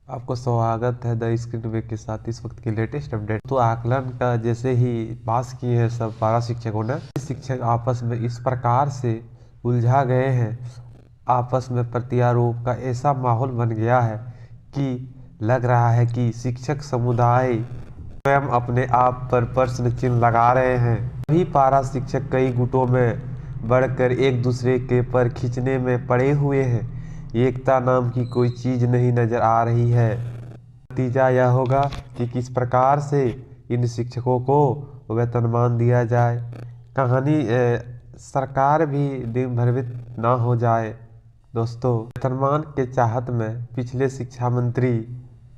आपको स्वागत है द स्क्रीन वे के साथ इस वक्त की लेटेस्ट अपडेट। तो आकलन का जैसे ही पास किए हैं सब 12 शिक्षकों ने, शिक्षक आपस में इस प्रकार से उलझा गए हैं, आपस में प्रत्यारोप का ऐसा माहौल बन गया है कि लग रहा है कि शिक्षक समुदाय स्वयं अपने आप पर प्रश्न चिन्ह लगा रहे हैं। सभी पारा शिक्षक कई गुटों में बढ़कर एक दूसरे के पर खींचने में पड़े हुए हैं। एकता नाम की कोई चीज नहीं नजर आ रही है। नतीजा यह होगा कि किस प्रकार से इन शिक्षकों को वेतनमान दिया जाए। कहानी सरकार भी दिन भरवित ना हो जाए। दोस्तों, वेतनमान के चाहत में पिछले शिक्षा मंत्री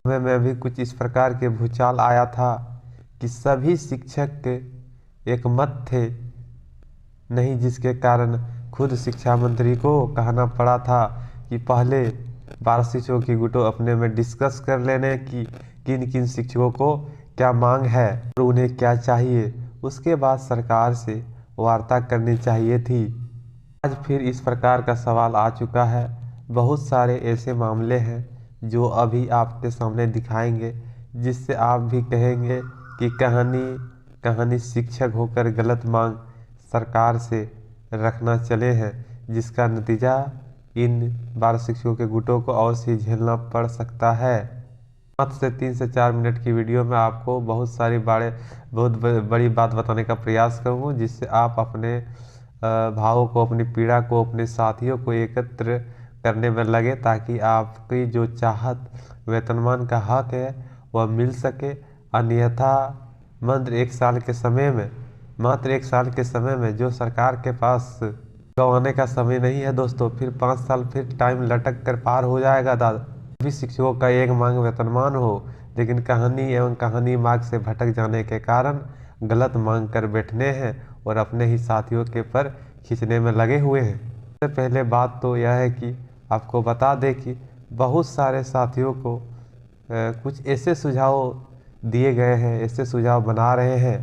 में भी कुछ इस प्रकार के भूचाल आया था कि सभी शिक्षक एक मत थे नहीं, जिसके कारण खुद शिक्षा मंत्री को कहना पड़ा था कि पहले 12 शिक्षकों की गुटों अपने में डिस्कस कर लेने की किन किन शिक्षकों को क्या मांग है और उन्हें क्या चाहिए, उसके बाद सरकार से वार्ता करनी चाहिए थी। आज फिर इस प्रकार का सवाल आ चुका है। बहुत सारे ऐसे मामले हैं जो अभी आपके सामने दिखाएंगे, जिससे आप भी कहेंगे कि कहानी शिक्षक होकर गलत मांग सरकार से रखना चले हैं, जिसका नतीजा इन 12 शिक्षकों के गुटों को अवश्य झेलना पड़ सकता है। मात्र से 3 से 4 मिनट की वीडियो में आपको बहुत बड़ी बात बताने का प्रयास करूँगा, जिससे आप अपने भावों को, अपनी पीड़ा को, अपने साथियों को एकत्र करने में लगे, ताकि आपकी जो चाहत वेतनमान का हक है वह मिल सके। अन्यथा मात्र एक साल के समय में जो सरकार के पास गंवाने का समय नहीं है दोस्तों, फिर 5 साल फिर टाइम लटक कर पार हो जाएगा। दादा, सभी शिक्षकों का एक मांग वेतनमान हो, लेकिन कहानी मार्ग से भटक जाने के कारण गलत मांग कर बैठने हैं और अपने ही साथियों के पर खींचने में लगे हुए हैं। सबसे पहले बात तो यह है कि आपको बता दें कि बहुत सारे साथियों को कुछ ऐसे सुझाव दिए गए हैं, ऐसे सुझाव बना रहे हैं।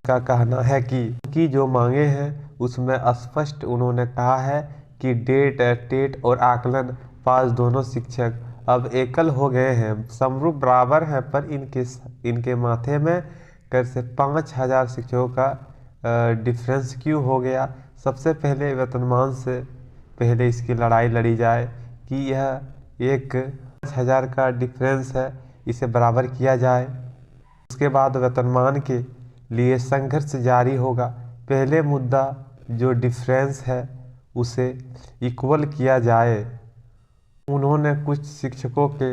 का कहना है कि उनकी जो मांगे हैं उसमें स्पष्ट उन्होंने कहा है कि टेट और आकलन पास दोनों शिक्षक अब एकल हो गए हैं, समरूप बराबर है, पर इनके माथे में कर से 5,000 शिक्षकों का डिफरेंस क्यों हो गया। सबसे पहले वेतनमान से पहले इसकी लड़ाई लड़ी जाए कि यह एक 5,000 का डिफरेंस है, इसे बराबर किया जाए। उसके बाद वेतनमान के लिए संघर्ष जारी होगा। पहले मुद्दा जो डिफरेंस है उसे इक्वल किया जाए। उन्होंने कुछ शिक्षकों के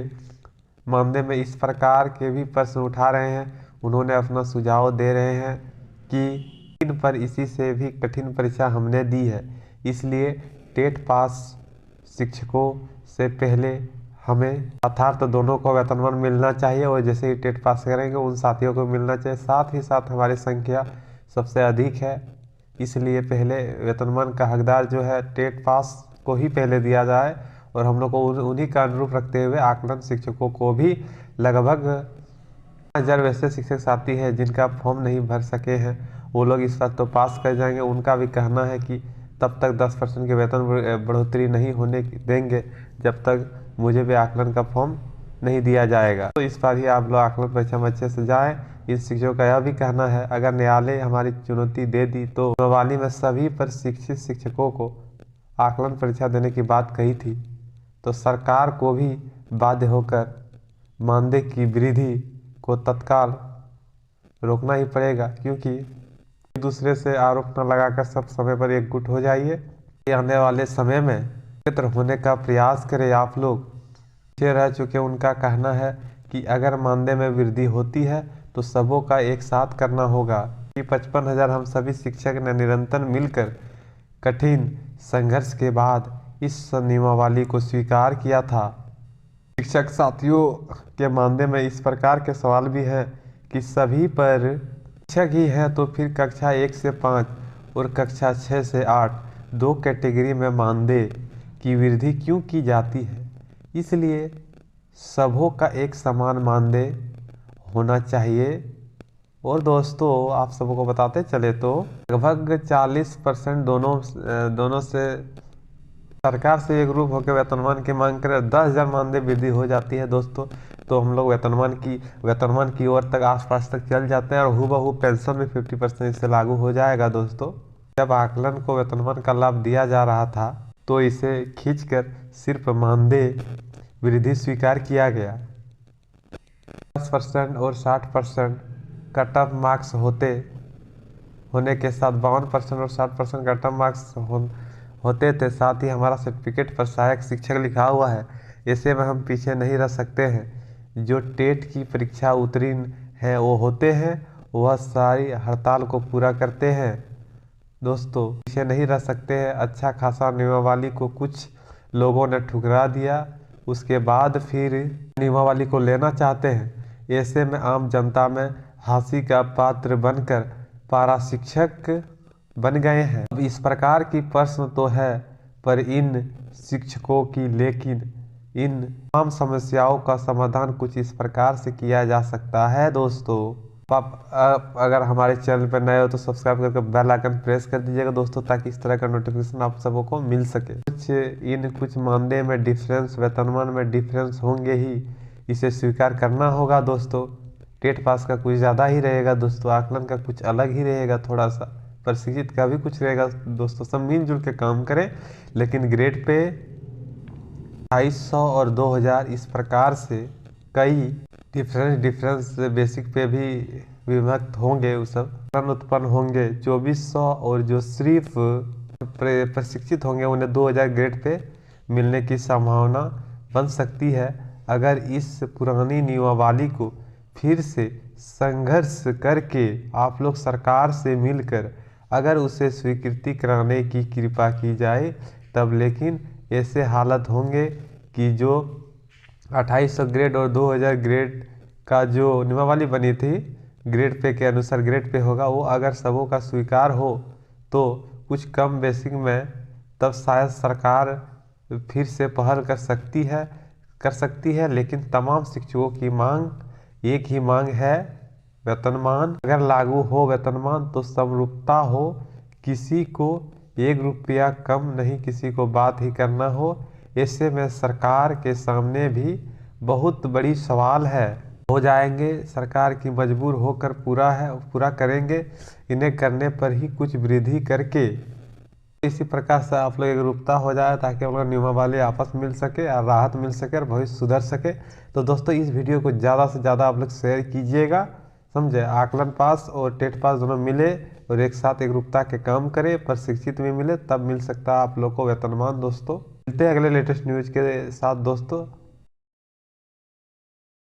मामले में इस प्रकार के भी प्रश्न उठा रहे हैं। उन्होंने अपना सुझाव दे रहे हैं कि इन पर इसी से भी कठिन परीक्षा हमने दी है, इसलिए टेट पास शिक्षकों से पहले हमें अर्थात दोनों को वेतनमान मिलना चाहिए, और जैसे ही टेट पास करेंगे उन साथियों को मिलना चाहिए। साथ ही साथ हमारी संख्या सबसे अधिक है, इसलिए पहले वेतनमान का हकदार जो है टेट पास को ही पहले दिया जाए, और हम लोग को उन्हीं का अनुरूप रखते हुए आकलन शिक्षकों को भी लगभग 1,000 वैसे शिक्षक साथी हैं जिनका फॉर्म नहीं भर सके हैं, वो लोग इस बार तो पास कर जाएंगे। उनका भी कहना है कि तब तक 10% के वेतन बढ़ोतरी नहीं होने देंगे जब तक मुझे भी आकलन का फॉर्म नहीं दिया जाएगा। तो इस बार ही आप लोग आकलन परीक्षा में अच्छे से जाएं। इन शिक्षकों का यह भी कहना है, अगर न्यायालय हमारी चुनौती दे दी तो नवाली में सभी प्रशिक्षित शिक्षकों को आकलन परीक्षा देने की बात कही थी, तो सरकार को भी बाध्य होकर मानदेय की वृद्धि को तत्काल रोकना ही पड़ेगा, क्योंकि एक दूसरे से आरोप न लगाकर सब समय पर एकजुट हो जाइए। आने वाले समय में एकत्र होने का प्रयास करें। आप लोग पीछे रह चुके, उनका कहना है कि अगर मानदेय में वृद्धि होती है तो सबों का एक साथ करना होगा। कि 55,000 हम सभी शिक्षक ने निरंतर मिलकर कठिन संघर्ष के बाद इस नियमावली को स्वीकार किया था। शिक्षक साथियों के मानदेय में इस प्रकार के सवाल भी हैं कि सभी पर शिक्षक ही है तो फिर कक्षा 1 से 5 और कक्षा 6 से 8 दो कैटेगरी में मानदेय की वृद्धि क्यों की जाती है। इसलिए सबों का एक समान मानदेय होना चाहिए। और दोस्तों, आप सबको बताते चले तो लगभग 40% दोनों से सरकार से एक ग्रुप होकर वेतनमान की मांग करे 10,000 मानदेय वृद्धि हो जाती है दोस्तों, तो हम लोग वेतनमान की ओर तक आसपास तक चल जाते हैं और हूबहू पेंशन में 50% इससे लागू हो जाएगा दोस्तों। जब आकलन को वेतनमान का लाभ दिया जा रहा था तो इसे खींचकर सिर्फ मानदेय वृद्धि स्वीकार किया गया। 10% और 60% कट ऑफ मार्क्स होने के साथ 52% और 60% कट ऑफ मार्क्स होते थे। साथ ही हमारा सर्टिफिकेट पर सहायक शिक्षक लिखा हुआ है, ऐसे में हम पीछे नहीं रह सकते हैं। जो टेट की परीक्षा उत्तीर्ण है वो होते हैं, वह सारी हड़ताल को पूरा करते हैं दोस्तों, पीछे नहीं रह सकते हैं। अच्छा खासा नियमावली को कुछ लोगों ने ठुकरा दिया, उसके बाद फिर नियमावली को लेना चाहते हैं। ऐसे में आम जनता में हंसी का पात्र बनकर पारा शिक्षक बन गए हैं। अब इस प्रकार की प्रश्न तो है पर इन शिक्षकों की, लेकिन इन तमाम समस्याओं का समाधान कुछ इस प्रकार से किया जा सकता है दोस्तों। आप अगर हमारे चैनल पर नए हो तो सब्सक्राइब करके बेल आइकन प्रेस कर दीजिएगा दोस्तों, ताकि इस तरह का नोटिफिकेशन आप सबों को मिल सके। कुछ मानदेय में डिफरेंस, वेतनमान में डिफरेंस होंगे ही, इसे स्वीकार करना होगा दोस्तों। टेट पास का कुछ ज़्यादा ही रहेगा दोस्तों, आकलन का कुछ अलग ही रहेगा, थोड़ा सा प्रशिक्षित का भी कुछ रहेगा दोस्तों। सब मिलजुल के काम करें, लेकिन ग्रेड पे 250 और 2000 इस प्रकार से कई डिफरेंस बेसिक पे भी विभक्त होंगे, वो सब उत्पन्न होंगे। 2400 और जो सिर्फ प्रशिक्षित होंगे उन्हें 2000 ग्रेड पे मिलने की संभावना बन सकती है, अगर इस पुरानी नियमावली को फिर से संघर्ष करके आप लोग सरकार से मिलकर अगर उसे स्वीकृति कराने की कृपा की जाए तब। लेकिन ऐसे हालत होंगे कि जो 2800 ग्रेड और 2000 ग्रेड का जो नियमावली बनी थी ग्रेड पे के अनुसार ग्रेड पे होगा, वो अगर सबों का स्वीकार हो तो कुछ कम बेसिक में, तब शायद सरकार फिर से पहल कर सकती है। लेकिन तमाम शिक्षकों की मांग एक ही मांग है, वेतनमान अगर लागू हो, वेतनमान तो समरूपता हो, किसी को 1 रुपया कम नहीं, किसी को बात ही करना हो। ऐसे में सरकार के सामने भी बहुत बड़ी सवाल है, हो जाएंगे सरकार की मजबूर होकर पूरा करेंगे। इन्हें करने पर ही कुछ वृद्धि करके इसी प्रकार से आप लोग एकरूपता हो जाए, ताकि हम लोग नियमावली आपस मिल सके और राहत मिल सके और भविष्य सुधर सके। तो दोस्तों इस वीडियो को ज़्यादा से ज़्यादा आप लोग शेयर कीजिएगा, समझे। आकलन पास और टेट पास दोनों मिले और एक साथ एकरूपता के काम करें, प्रशिक्षित भी मिले, तब मिल सकता है आप लोग को वेतनमान दोस्तों। मिलते हैं अगले लेटेस्ट न्यूज़ के साथ दोस्तों।